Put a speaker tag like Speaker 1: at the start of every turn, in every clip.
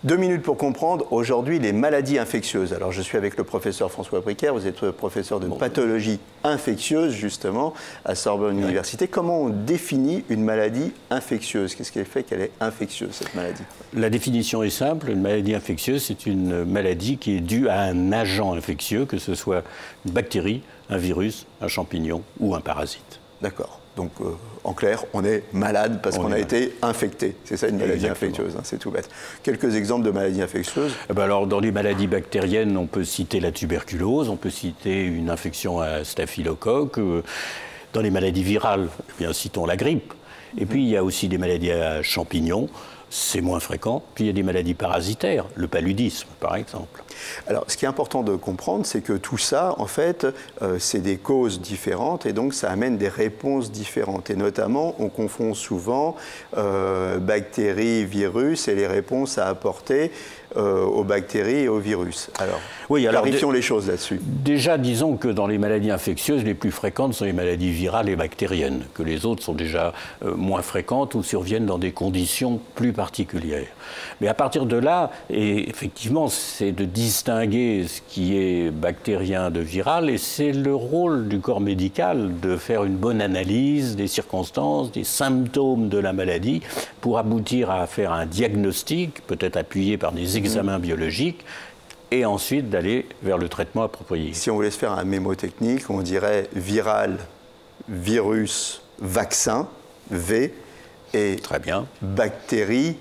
Speaker 1: 2 minutes pour comprendre, aujourd'hui, les maladies infectieuses. Alors, je suis avec le professeur François Bricaire, vous êtes professeur de pathologie infectieuse, justement, à Sorbonne Université. Comment on définit une maladie infectieuse? Qu'est-ce qui fait qu'elle est infectieuse, cette maladie?
Speaker 2: La définition est simple. Une maladie infectieuse, c'est une maladie qui est due à un agent infectieux, que ce soit une bactérie, un virus, un champignon ou un parasite.
Speaker 1: D'accord. Donc, en clair, on est malade parce qu'on a été infecté. C'est ça une maladie infectieuse, hein, c'est tout bête. Quelques exemples de maladies infectieueuses?
Speaker 2: Alors, dans les maladies bactériennes, on peut citer la tuberculose, on peut citer une infection à staphylocoque. Dans les maladies virales, eh bien, citons la grippe. Et puis, il y a aussi des maladies à champignons. C'est moins fréquent. Puis il y a des maladies parasitaires, le paludisme par exemple.
Speaker 1: Alors ce qui est important de comprendre, c'est que tout ça, en fait, c'est des causes différentes et donc ça amène des réponses différentes. Et notamment, on confond souvent bactéries, virus et les réponses à apporter aux bactéries et aux virus. Alors, clarifions les choses là-dessus.
Speaker 2: Déjà, disons que dans les maladies infectieuses, les plus fréquentes sont les maladies virales et bactériennes, que les autres sont déjà moins fréquentes ou surviennent dans des conditions plus particulières. Mais à partir de là, et effectivement, c'est de distinguer ce qui est bactérien de viral, et c'est le rôle du corps médical de faire une bonne analyse des circonstances, des symptômes de la maladie, pour aboutir à faire un diagnostic, peut-être appuyé par des examens biologiques, et ensuite d'aller vers le traitement approprié.
Speaker 1: Si on voulait se faire un mémotechnique, on dirait viral, virus, vaccin, V, et
Speaker 2: très bien,
Speaker 1: bactérie,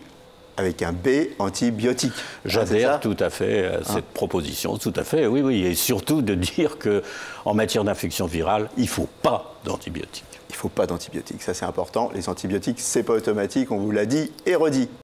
Speaker 1: avec un B, antibiotique.
Speaker 2: J'adhère tout à fait à cette proposition, tout à fait, oui, oui, et surtout de dire qu'en matière d'infection virale, il ne faut pas d'antibiotiques.
Speaker 1: Il ne faut pas d'antibiotiques, ça c'est important. Les antibiotiques, ce n'est pas automatique, on vous l'a dit et redit.